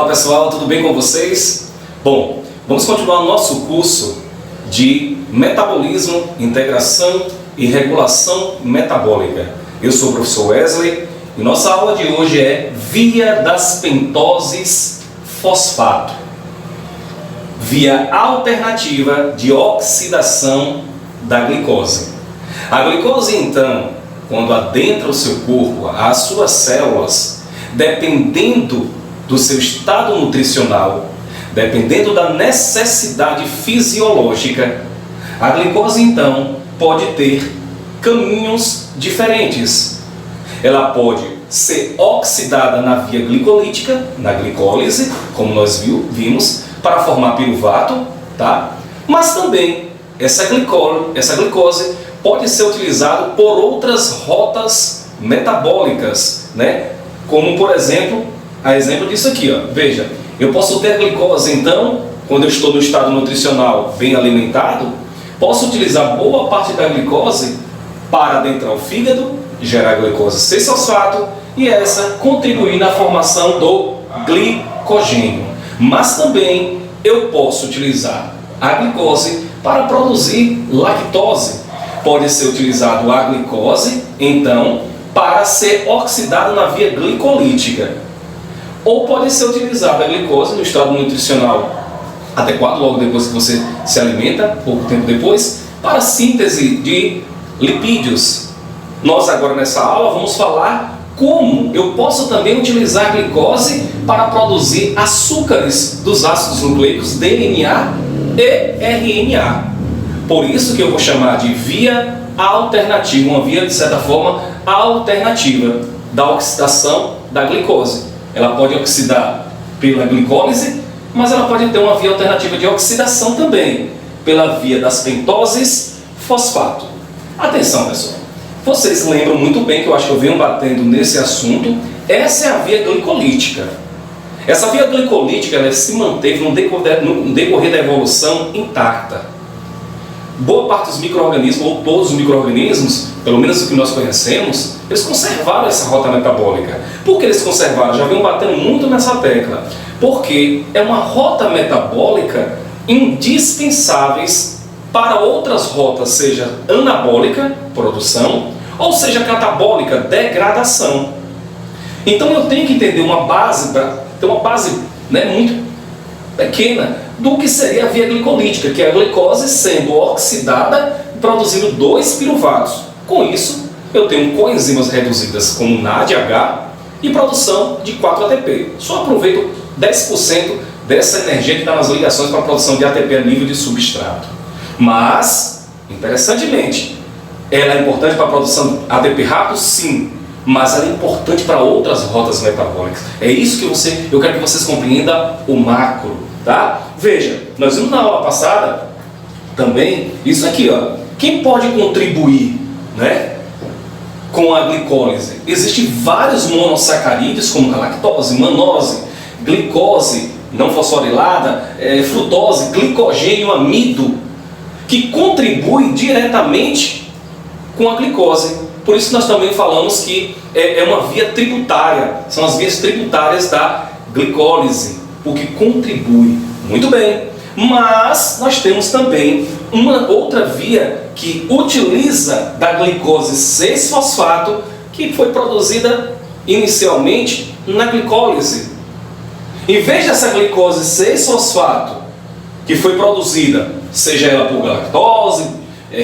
pessoal, tudo bem com vocês? Bom, vamos continuar o nosso curso de metabolismo, integração e regulação metabólica. Eu sou o professor Wesley e nossa aula de hoje é via das pentoses fosfato, via alternativa de oxidação da glicose. A glicose, então, quando adentra o seu corpo, as suas células, dependendo do seu estado nutricional, dependendo da necessidade fisiológica, a glicose então pode ter caminhos diferentes. Ela pode ser oxidada na via glicolítica, na glicólise, como nós vimos, para formar piruvato, tá? Mas também essa glicose pode ser utilizada por outras rotas metabólicas, né? Como por exemplo, a exemplo disso aqui, ó. Veja, eu posso ter glicose então, quando eu estou no estado nutricional bem alimentado, posso utilizar boa parte da glicose para adentrar o fígado, gerar glicose 6-fosfato e essa contribuir na formação do glicogênio. Mas também eu posso utilizar a glicose para produzir lactose. Pode ser utilizado a glicose, então, para ser oxidado na via glicolítica. Ou pode ser utilizada a glicose no estado nutricional adequado, logo depois que você se alimenta, pouco tempo depois, para a síntese de lipídios. Nós agora nessa aula vamos falar como eu posso também utilizar a glicose para produzir açúcares dos ácidos nucleicos DNA e RNA. Por isso que eu vou chamar de via alternativa, uma via de certa forma alternativa da oxidação da glicose. Ela pode oxidar pela glicólise, mas ela pode ter uma via alternativa de oxidação também, pela via das pentoses fosfato. Atenção, pessoal, vocês lembram muito bem que eu acho que eu venho batendo nesse assunto, essa é a via glicolítica. Essa via glicolítica ela se manteve no decorrer da evolução intacta. Boa parte dos micro-organismos, ou todos os micro-organismos, pelo menos o que nós conhecemos, eles conservaram essa rota metabólica. Por que eles conservaram? Já venho batendo muito nessa tecla. Porque é uma rota metabólica indispensáveis para outras rotas, seja anabólica, produção, ou seja catabólica, degradação. Então eu tenho que entender uma base, ter uma base muito pequena, do que seria a via glicolítica, que é a glicose sendo oxidada e produzindo 2 piruvatos. Com isso, eu tenho coenzimas reduzidas como NADH e produção de 4 ATP. Só aproveito 10% dessa energia que está nas ligações para a produção de ATP a nível de substrato. Mas, interessantemente, ela é importante para a produção de ATP rápido? Sim. Mas ela é importante para outras rotas metabólicas. É isso que eu quero que vocês compreendam o macro. Tá? Veja, nós vimos na aula passada também isso aqui, ó. Quem pode contribuir, né, com a glicólise? Existem vários monossacarídeos como a lactose, manose, glicose não fosforilada, frutose, glicogênio, amido, que contribuem diretamente com a glicose. Por isso nós também falamos que é uma via tributária, são as vias tributárias da glicólise, porque contribui muito bem. Mas nós temos também uma outra via que utiliza da glicose 6-fosfato, que foi produzida inicialmente na glicólise. Em vez dessa glicose 6-fosfato que foi produzida, seja ela por lactose,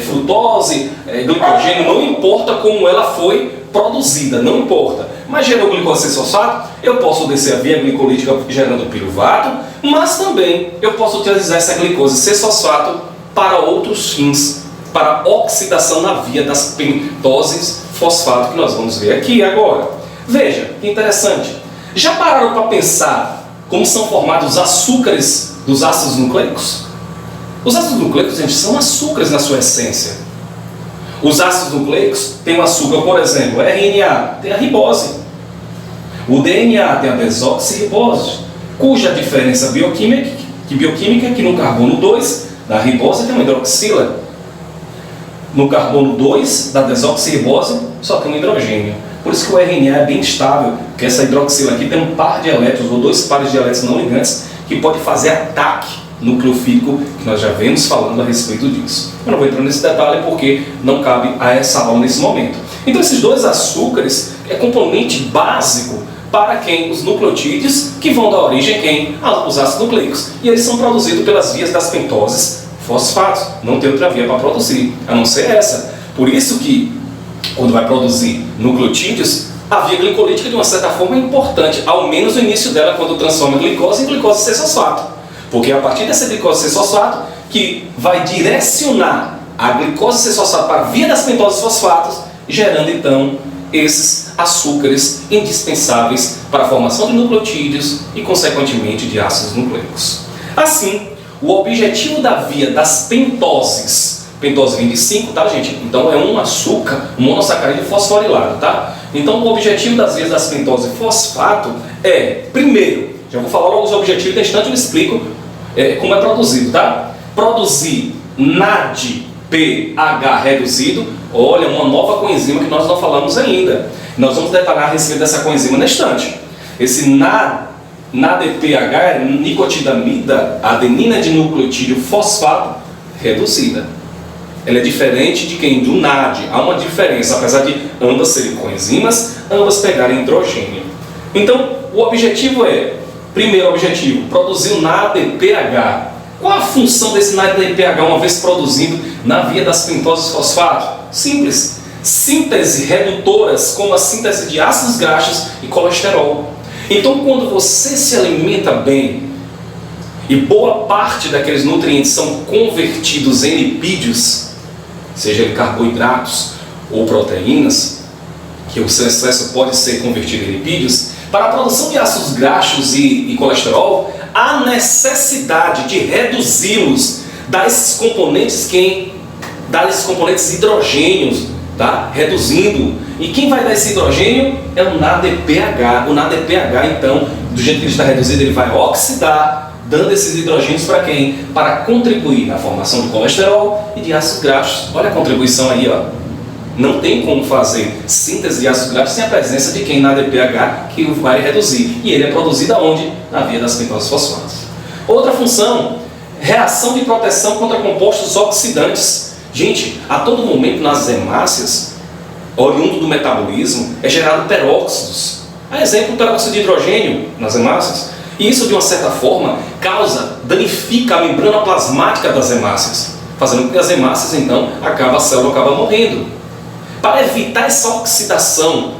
frutose, glicogênio, não importa como ela foi produzida, não importa. Mas gerou glicose 6-fosfato, eu posso descer a via glicolítica gerando piruvato, mas também eu posso utilizar essa glicose 6-fosfato para outros fins, para oxidação na via das pentoses fosfato, que nós vamos ver aqui agora. Veja, que interessante. Já pararam para pensar como são formados os açúcares dos ácidos nucleicos? Os ácidos nucleicos, gente, são açúcares na sua essência. Os ácidos nucleicos têm o açúcar, por exemplo, RNA tem a ribose. O DNA tem a desoxirribose, cuja diferença bioquímica é que no carbono 2 da ribose tem uma hidroxila. No carbono 2 da desoxirribose só tem um hidrogênio. Por isso que o RNA é bem estável, Porque essa hidroxila aqui tem um par de elétrons, ou 2 pares de elétrons não ligantes, que pode fazer ataque nucleofílico, que nós já vemos falando a respeito disso. Eu não vou entrar nesse detalhe porque não cabe a essa aula nesse momento. Então esses 2 açúcares é componente básico para quem? Os nucleotídeos, que vão dar origem a quem? Aos ácidos nucleicos. E eles são produzidos pelas vias das pentoses fosfatos. Não tem outra via para produzir, a não ser essa. Por isso que, quando vai produzir nucleotídeos, a via glicolítica, de uma certa forma, é importante, ao menos no início dela, quando transforma glicose em glicose 6-fosfato. Porque é a partir dessa glicose 6-fosfato que vai direcionar a glicose 6-fosfato para a via das pentoses fosfatos, gerando então esses açúcares indispensáveis para a formação de nucleotídeos e, consequentemente, de ácidos nucleicos. Assim, o objetivo da via das pentoses, pentose vem de 5, tá, gente? Então é um açúcar, um monossacarídeo fosforilado, tá? Então o objetivo das vias das pentose fosfato é, primeiro, já vou falar logo os objetivos, no instante eu explico como é produzido, tá? Produzir NADPH reduzido. Olha, uma nova coenzima que nós não falamos ainda. Nós vamos detalhar a respeito dessa coenzima na instante. Esse NADPH é nicotidamida, adenina de nucleotídeo fosfato reduzida. Ela é diferente de quem? Do NAD. Há uma diferença, apesar de ambas serem coenzimas, ambas pegarem hidrogênio. Então, o objetivo é, primeiro objetivo, produzir o NADPH. Qual a função desse NADPH uma vez produzido na via das pentoses fosfato? Simples. Síntese redutoras, como a síntese de ácidos graxos e colesterol. Então, quando você se alimenta bem e boa parte daqueles nutrientes são convertidos em lipídios, seja em carboidratos ou proteínas, que o seu excesso pode ser convertido em lipídios, para a produção de ácidos graxos e colesterol, há necessidade de reduzi-los, dar esses componentes hidrogênios, tá? Reduzindo. E quem vai dar esse hidrogênio é o NADPH. O NADPH, então, do jeito que ele está reduzido, ele vai oxidar, dando esses hidrogênios para quem? Para contribuir na formação de colesterol e de ácidos graxos. Olha a contribuição aí, ó. Não tem como fazer síntese de ácidos graxos sem a presença de quem? NADPH, que vai reduzir. E ele é produzido aonde? Na via das pentoses fosfatos. Outra função, reação de proteção contra compostos oxidantes. Gente, a todo momento nas hemácias, oriundo do metabolismo, é gerado peróxidos. A exemplo, o peróxido de hidrogênio nas hemácias. E isso, de uma certa forma, danifica a membrana plasmática das hemácias, fazendo com que as hemácias, então, a célula acaba morrendo. Para evitar essa oxidação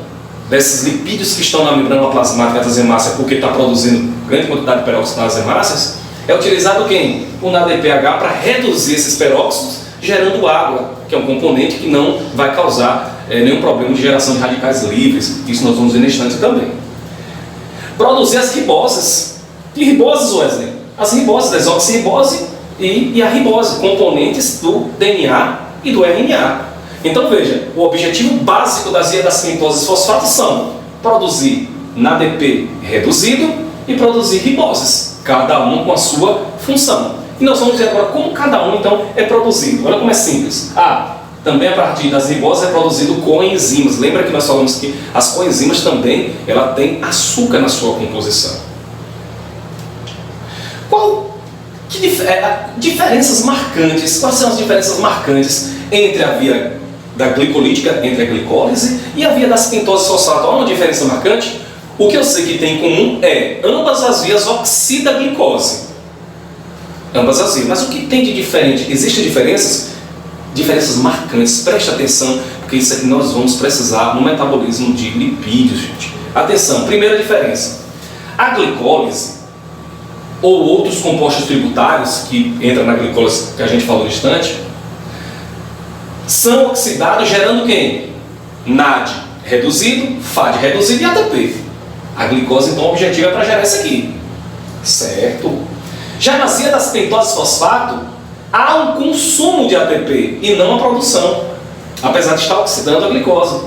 desses lipídios que estão na membrana plasmática das hemácias, porque está produzindo grande quantidade de peróxido nas hemácias, é utilizado quem? O NADPH para reduzir esses peróxidos, gerando água, que é um componente que não vai causar nenhum problema de geração de radicais livres. Isso nós vamos ver neste instante também. Produzir as riboses. Que riboses, Wesley? As riboses, desoxirribose e a ribose, componentes do DNA e do RNA. Então veja, o objetivo básico das vias das pentoses fosfato são produzir NADP reduzido e produzir riboses, cada um com a sua função. E nós vamos ver agora como cada um então é produzido. Olha como é simples. Também a partir das riboses é produzido coenzimas. Lembra que nós falamos que as coenzimas também ela tem açúcar na sua composição. Diferenças marcantes? Quais são as diferenças marcantes entre a via da glicolítica, entre a glicólise e a via das pentoses fosfato? Há uma diferença marcante? O que eu sei que tem em comum é ambas as vias oxidam a glicose. Ambas as vias. Mas o que tem de diferente? Existem diferenças? Diferenças marcantes. Preste atenção, porque isso aqui nós vamos precisar no metabolismo de lipídios, gente. Atenção, primeira diferença. A glicólise, ou outros compostos tributários, que entram na glicólise que a gente falou no instante, são oxidados gerando quem? NAD reduzido, FAD reduzido e ATP. A glicose, então, o objetivo é para gerar isso aqui. Certo? Já na via das pentoses fosfato, há um consumo de ATP e não a produção, apesar de estar oxidando a glicose.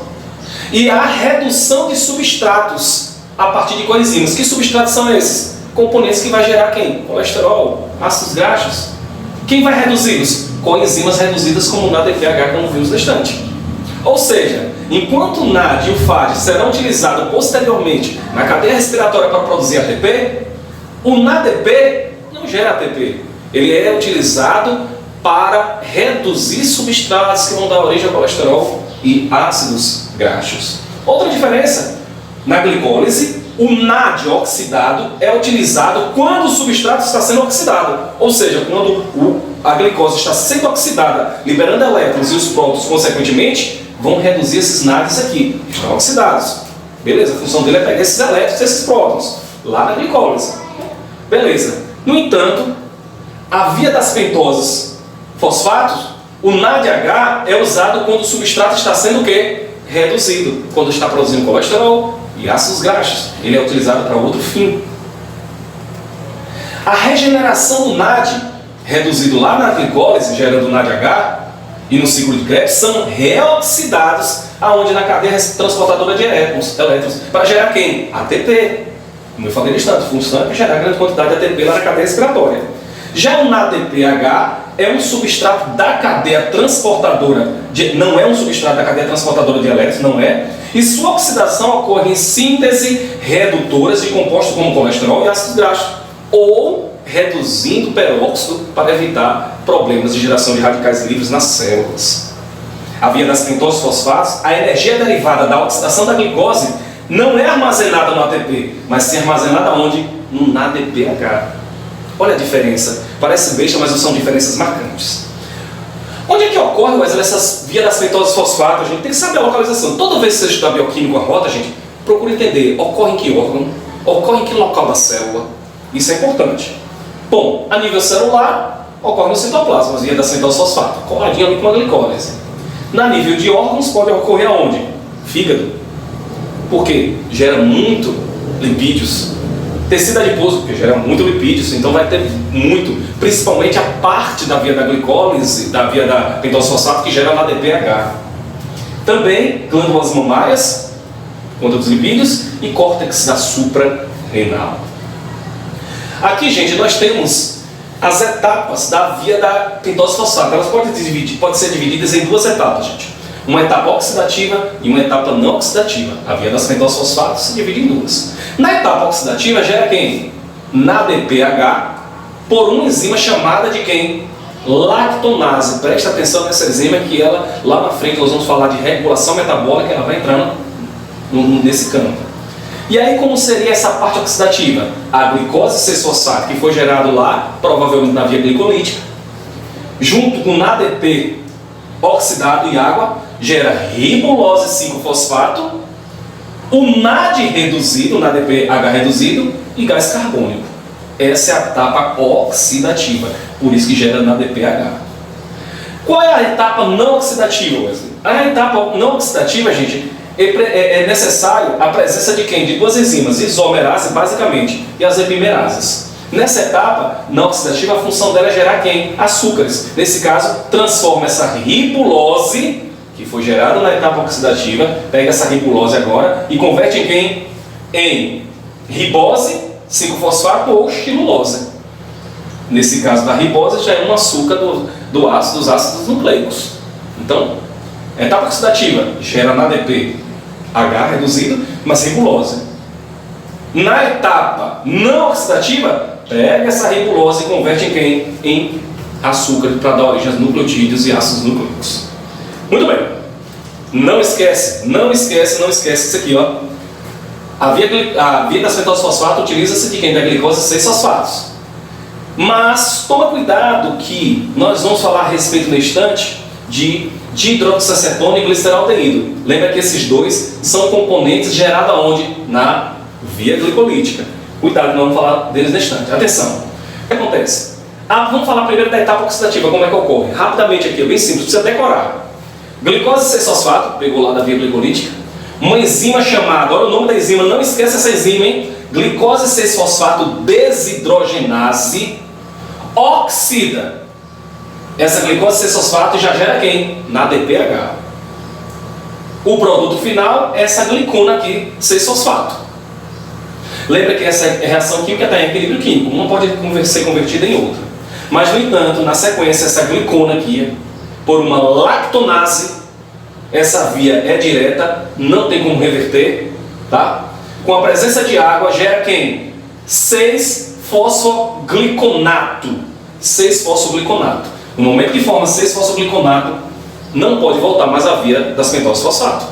E há redução de substratos a partir de coenzimas. Que substratos são esses? Componentes que vai gerar quem? Colesterol, ácidos graxos. Quem vai reduzi-los? Coenzimas reduzidas como o NADPH, como vimos na estante. Ou seja, enquanto o NAD e o FAD serão utilizados posteriormente na cadeia respiratória para produzir ATP, o NADP não gera ATP. Ele é utilizado para reduzir substratos que vão dar origem ao colesterol e ácidos graxos. Outra diferença, na glicólise, o NAD oxidado é utilizado quando o substrato está sendo oxidado, ou seja, quando a glicose está sendo oxidada, liberando elétrons e os prótons, consequentemente, vão reduzir esses NADs aqui, que estão oxidados. Beleza, a função dele é pegar esses elétrons e esses prótons, lá na glicólise. Beleza. No entanto, a via das pentoses fosfatos, o NADH é usado quando o substrato está sendo o quê? Reduzido, quando está produzindo colesterol e ácidos graxos. Ele é utilizado para outro fim. A regeneração do NAD, reduzido lá na glicólise, gerando NADH, e no ciclo de Krebs, são reoxidados aonde na cadeia transportadora de elétrons para gerar quem? ATP. Como eu falei no instante, função é gerar grande quantidade de ATP lá na cadeia respiratória. Já o NADPH é um substrato da cadeia transportadora, não é um substrato da cadeia transportadora de elétrons, não é, e sua oxidação ocorre em síntese redutoras de compostos como colesterol e ácidos graxos, ou reduzindo o peróxido para evitar problemas de geração de radicais livres nas células. A via das pentoses fosfatos, a energia derivada da oxidação da glicose não é armazenada no ATP, mas sim armazenada onde? No NADPH. Olha a diferença. Parece besta, mas são diferenças marcantes. Onde é que ocorre, Wesley, essas vias das pentoses fosfato? A gente tem que saber a localização. Toda vez que você estudar bioquímica a rota, gente, procura entender. Ocorre em que órgão? Ocorre em que local da célula? Isso é importante. Bom, a nível celular, ocorre no citoplasma, as vias das pentoses fosfato, coladinho ali com a glicólise. Na nível de órgãos, pode ocorrer aonde? Fígado. Porque gera muito lipídios. Tecido adiposo, porque gera muito lipídios, então vai ter muito, principalmente a parte da via da glicólise, da via da pentose fosfato que gera NADPH. Também glândulas mamárias, conta dos lipídios, e córtex da suprarrenal. Aqui, gente, nós temos as etapas da via da pentose fosfato. Elas podem ser divididas em duas etapas, gente. Uma etapa oxidativa e uma etapa não oxidativa. A via das pentoses fosfato se divide em duas. Na etapa oxidativa gera quem? NADPH por uma enzima chamada de quem? Lactonase. Presta atenção nessa enzima que ela, lá na frente nós vamos falar de regulação metabólica, ela vai entrar nesse campo. E aí como seria essa parte oxidativa? A glicose 6-fosfato que foi gerado lá, provavelmente na via glicolítica, junto com NADP oxidado e água, gera ribulose 5-fosfato, o NAD reduzido, o NADPH reduzido e gás carbônico. Essa é a etapa oxidativa, por isso que gera NADPH. Qual é a etapa não oxidativa, Wesley? A etapa não oxidativa, gente, é necessário a presença de quem? De duas enzimas, isomerase basicamente, e as epimerases. Nessa etapa não oxidativa, a função dela é gerar quem? Açúcares. Nesse caso, transforma essa ribulose, que foi gerada na etapa oxidativa, pega essa ribulose agora e converte em quem? Em ribose, 5-fosfato ou xilulose. Nesse caso da ribose, já é um açúcar dos ácidos nucleicos. Então, etapa oxidativa gera NADPH reduzido, mas ribulose. Na etapa não oxidativa, pega essa ribulose e converte em quem? Em açúcar para dar origem aos nucleotídeos e ácidos nucleicos. Muito bem. Não esquece isso aqui, ó. A via das pentoses fosfato utiliza-se de quem? Da glicose 6-fosfatos. Mas toma cuidado que nós vamos falar a respeito no instante de dihidroxacetona e gliceraldeído. Lembra que esses dois são componentes gerados aonde? Na via glicolítica. Cuidado, não vamos falar deles no instante. Atenção. O que acontece? Vamos falar primeiro da etapa oxidativa, como é que ocorre. Rapidamente aqui, bem simples, precisa decorar. Glicose 6-fosfato, pegou lá da via glicolítica. Uma enzima chamada, olha o nome da enzima, não esqueça essa enzima, hein? Glicose 6-fosfato desidrogenase oxida essa glicose 6-fosfato e já gera quem? NADPH. O produto final é essa glicona aqui, 6-fosfato. Lembra que essa reação química está em equilíbrio químico, uma pode ser convertida em outra. Mas, no entanto, na sequência, essa glicona aqui, por uma lactonase, essa via é direta, não tem como reverter, tá? Com a presença de água gera quem? 6-fosfogliconato. 6-fosfogliconato. No momento que forma 6-fosfogliconato, não pode voltar mais à via das pentose fosfato.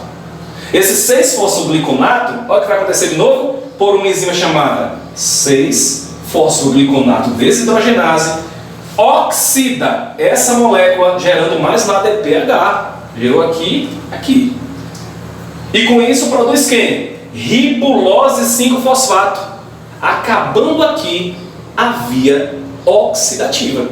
Esse 6-fosfogliconato, olha o que vai acontecer de novo, por uma enzima chamada 6-fosfogliconato desidrogenase, oxida essa molécula, gerando mais um ADPH. Gerou aqui, aqui. E com isso produz quem? Ribulose 5-fosfato, acabando aqui a via oxidativa.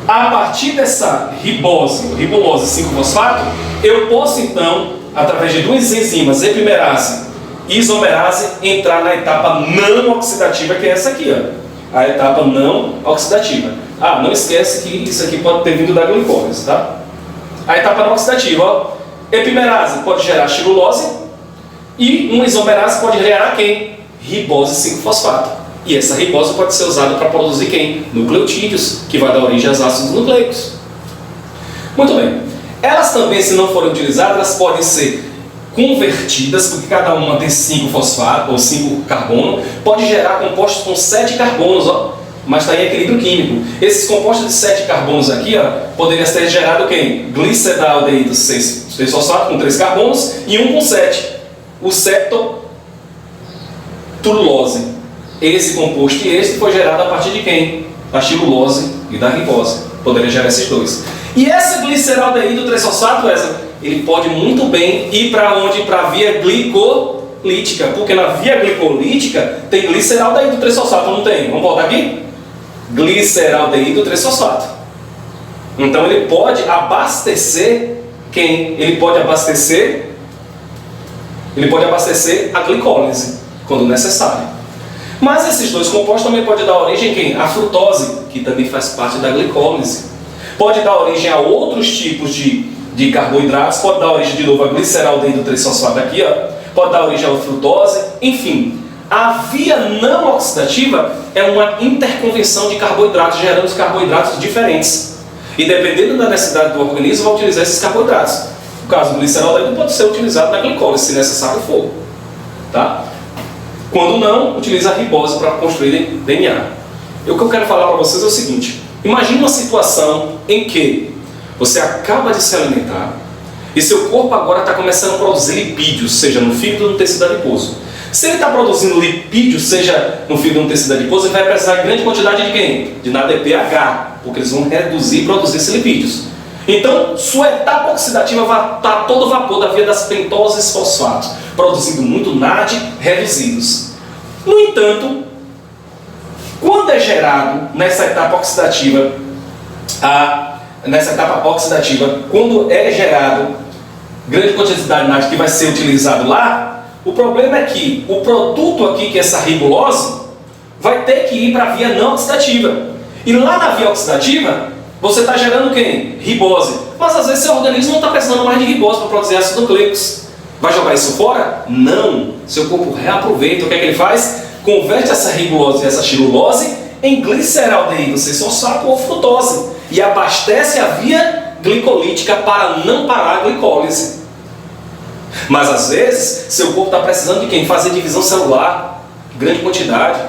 A partir dessa ribulose 5-fosfato, eu posso então, através de duas enzimas, epimerase e isomerase, entrar na etapa não oxidativa, que é essa aqui, ó. A etapa não oxidativa. Ah, não esquece que isso aqui pode ter vindo da glicose, tá? A etapa não oxidativa, ó. Epimerase pode gerar xilulose e uma isomerase pode gerar quem? Ribose 5-fosfato. E essa ribose pode ser usada para produzir quem? Nucleotídeos, que vai dar origem aos ácidos nucleicos. Muito bem. Elas também, se não forem utilizadas, elas podem ser convertidas, porque cada uma tem 5 fosfato ou 5 carbono, pode gerar compostos com 7 carbonos, ó, mas está em equilíbrio químico. Esses compostos de 7 carbonos aqui, ó, poderiam ser gerados quem? Gliceraldeído 6-fosfato com 3 carbonos e um com 7. O cetotululose. Esse composto e esse foi gerado a partir de quem? Da xilulose e da ribose. Poderia gerar esses dois. E essa gliceraldeído 3-fosfato, ele pode muito bem ir para onde? Para a via glicolítica. Porque na via glicolítica tem gliceraldeído 3-fosfato, não tem? Vamos voltar aqui? Gliceraldeído 3-fosfato. Então ele pode abastecer quem? Ele pode abastecer a glicólise quando necessário. Mas esses dois compostos também podem dar origem a quem? A frutose, que também faz parte da glicólise. Pode dar origem a outros tipos de carboidratos, pode dar origem de novo a gliceraldeído 3-fosfato aqui, ó. Pode dar origem à frutose, enfim. A via não oxidativa é uma interconvenção de carboidratos, gerando carboidratos diferentes. E dependendo da necessidade do organismo, vai utilizar esses carboidratos. No caso do gliceraldeído pode ser utilizado na glicólise, se necessário for. Tá? Quando não, utiliza a ribose para construir DNA. E o que eu quero falar para vocês é o seguinte: imagine uma situação em que você acaba de se alimentar e seu corpo agora está começando a produzir lipídios, seja no fígado ou no tecido adiposo. Se ele está produzindo lipídios, seja no fígado ou no tecido adiposo, ele vai precisar de grande quantidade de quem? De NADPH, porque eles vão reduzir e produzir esses lipídios. Então, sua etapa oxidativa vai estar todo vapor da via das pentoses fosfatos, produzindo muito NAD reduzidos. No entanto, quando é gerado nessa etapa oxidativa, quando é gerado grande quantidade de NAD que vai ser utilizado lá, o problema é que o produto aqui, que é essa ribulose, vai ter que ir para a via não oxidativa. E lá na via oxidativa, você está gerando quem? Ribose. Mas às vezes seu organismo não está precisando mais de ribose para produzir ácidos nucleicos. Vai jogar isso fora? Não. Seu corpo reaproveita. O que é que ele faz? Converte essa ribulose e essa xilulose em gliceraldeído 6-fosfato ou frutose. E abastece a via glicolítica para não parar a glicólise. Mas às vezes, seu corpo está precisando de quem? Fazer divisão celular, grande quantidade.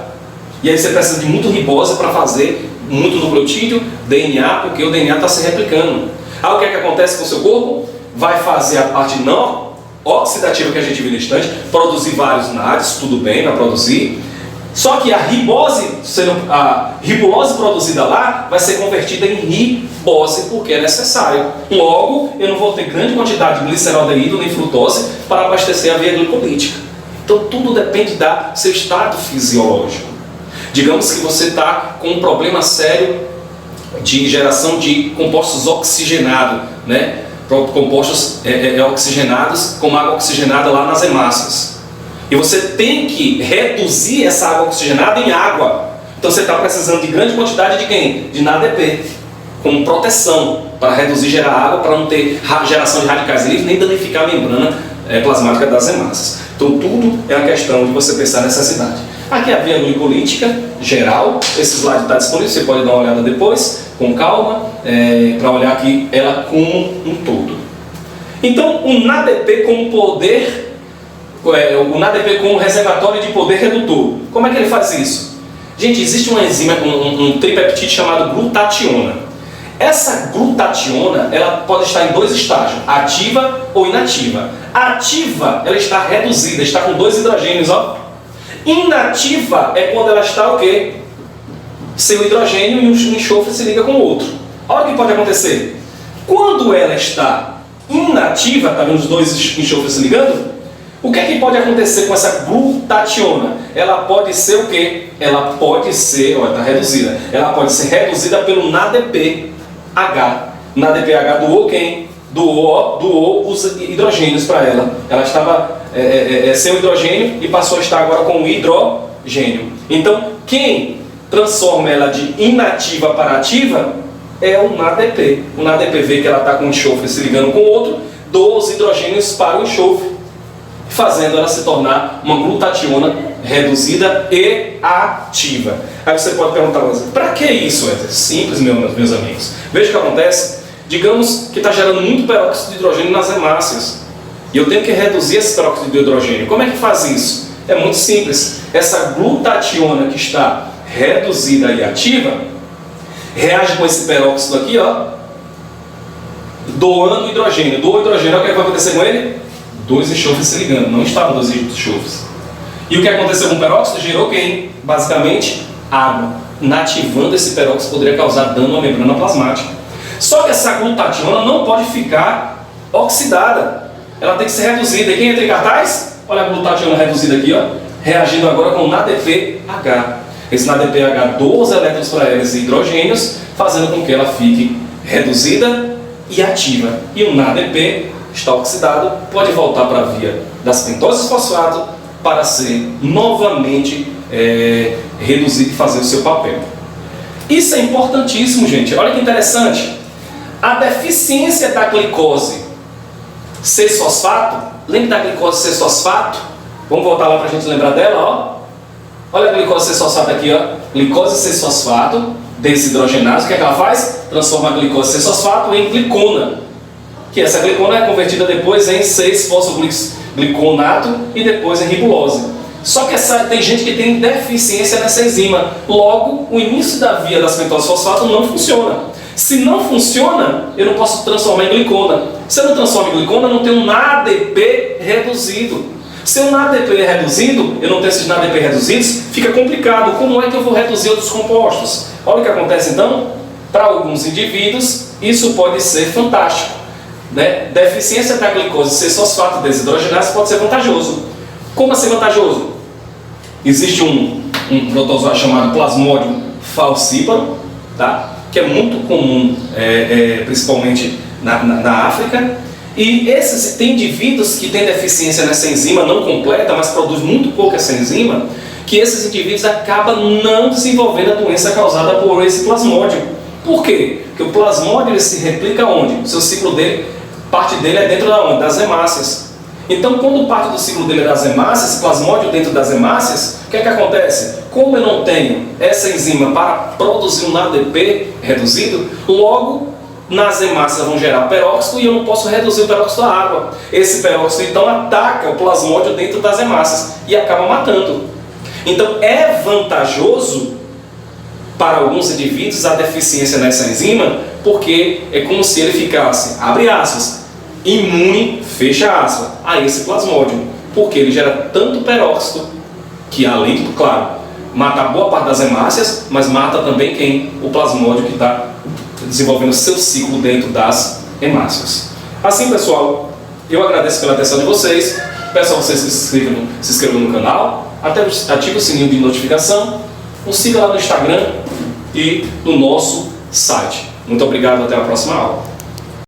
E aí você precisa de muito ribose para fazer muito nucleotídeo, DNA, porque o DNA está se replicando. Aí o que é que acontece com o seu corpo? Vai fazer a parte não oxidativa que a gente viu no instante, produzir vários NADs, tudo bem, vai produzir. Só que a ribulose produzida lá vai ser convertida em ribose porque é necessário. Logo, eu não vou ter grande quantidade de gliceraldeído nem frutose para abastecer a via glicolítica. Então tudo depende do seu estado fisiológico. Digamos que você está com um problema sério de geração de compostos oxigenados, né? Compostos oxigenados, como água oxigenada lá nas hemácias. E você tem que reduzir essa água oxigenada em água. Então você está precisando de grande quantidade de quem? De NADP, como proteção, para reduzir e gerar água, para não ter geração de radicais livres, nem danificar a membrana plasmática das hemácias. Então tudo é uma questão de você pensar nessa necessidade. Aqui é a via glicolítica geral, esse slide está disponível, você pode dar uma olhada depois, com calma, para olhar aqui ela como um todo. Então, o NADP como poder, o NADP como reservatório de poder redutor, como é que ele faz isso? Gente, existe uma enzima, um tripeptídeo chamado glutationa. Essa glutationa, ela pode estar em dois estágios, ativa ou inativa. A ativa, ela está reduzida, está com 2 hidrogênios, ó. Inativa é quando ela está o quê? Sem o hidrogênio e um enxofre se liga com o outro. Olha o que pode acontecer. Quando ela está inativa, está vendo os 2 enxofres se ligando? O que é que pode acontecer com essa glutationa? Ela pode ser o quê? Ela pode ser, olha, está reduzida. Ela pode ser reduzida pelo NADPH. NADPH doou quem? Doou os hidrogênios para ela. Ela estava sem o hidrogênio e passou a estar agora com o hidrogênio. Então, quem transforma ela de inativa para ativa é o NADP. O NADP vê que ela está com o enxofre se ligando com o outro, doa os hidrogênios para o enxofre, fazendo ela se tornar uma glutationa reduzida e ativa. Aí você pode perguntar, para que isso, Wesley? Simples, meus amigos. Veja o que acontece. Digamos que está gerando muito peróxido de hidrogênio nas hemácias. E eu tenho que reduzir esse peróxido de hidrogênio. Como é que faz isso? É muito simples. Essa glutationa que está reduzida e ativa, reage com esse peróxido aqui, ó, doando hidrogênio. Doa o hidrogênio, o que vai acontecer com ele? 2 enxofres se ligando, não estavam 2 enxofres. E o que aconteceu com o peróxido? Gerou quem? Basicamente, água. Nativando esse peróxido poderia causar dano à membrana plasmática. Só que essa glutationa não pode ficar oxidada. Ela tem que ser reduzida. E quem entra em cartaz? Olha a glutationa reduzida aqui, ó, reagindo agora com o NADPH. Esse NADPH doa os elétrons para eles e hidrogênios, fazendo com que ela fique reduzida e ativa. E o NADP está oxidado, pode voltar para a via das pentoses fosfato para ser novamente reduzido e fazer o seu papel. Isso é importantíssimo, gente. Olha que interessante. A deficiência da glicose 6-fosfato, lembra da glicose 6-fosfato? Vamos voltar lá para a gente lembrar dela, ó. Olha a glicose 6-fosfato aqui, ó. Glicose 6-fosfato desidrogenase, o que é que ela faz? Transforma a glicose 6-fosfato em glicona. Que essa glicona é convertida depois em 6-fosfogliconato e depois em ribulose. Só que tem gente que tem deficiência nessa enzima. Logo, o início da via das pentoses fosfato não funciona. Se não funciona, eu não posso transformar em glicona. Se eu não transformo em glicona, eu não tenho um NADP reduzido. Se o NADP é reduzido, eu não tenho esses NADP reduzidos, fica complicado. Como é que eu vou reduzir outros compostos? Olha o que acontece então. Para alguns indivíduos, isso pode ser fantástico, né? Deficiência da glicose 6-fosfato desidrogenase pode ser vantajoso. Como assim vantajoso? Existe um protozoário chamado Plasmodium falciparum, tá? Que é muito comum, principalmente na África. E tem indivíduos que têm deficiência nessa enzima não completa, mas produz muito pouco essa enzima, que esses indivíduos acabam não desenvolvendo a doença causada por esse plasmódio. Por quê? Porque o plasmódio ele se replica onde? O seu ciclo dele, parte dele é dentro da onde? Das hemácias. Então, quando parte do ciclo dele é das hemácias, esse plasmódio dentro das hemácias, o que é que acontece? Como eu não tenho essa enzima para produzir um ADP reduzido, logo nas hemácias vão gerar peróxido e eu não posso reduzir o peróxido da água. Esse peróxido então ataca o plasmódio dentro das hemácias e acaba matando. Então é vantajoso para alguns indivíduos a deficiência nessa enzima, porque é como se ele ficasse, abre aspas, imune, fecha aspas, a esse plasmódio, porque ele gera tanto peróxido que, além de, claro, mata boa parte das hemácias, mas mata também quem? O plasmódio que está desenvolvendo seu ciclo dentro das hemácias. Assim, pessoal, eu agradeço pela atenção de vocês, peço a vocês que se inscrevam no canal, ative o sininho de notificação, nos siga lá no Instagram e no nosso site. Muito obrigado, até a próxima aula.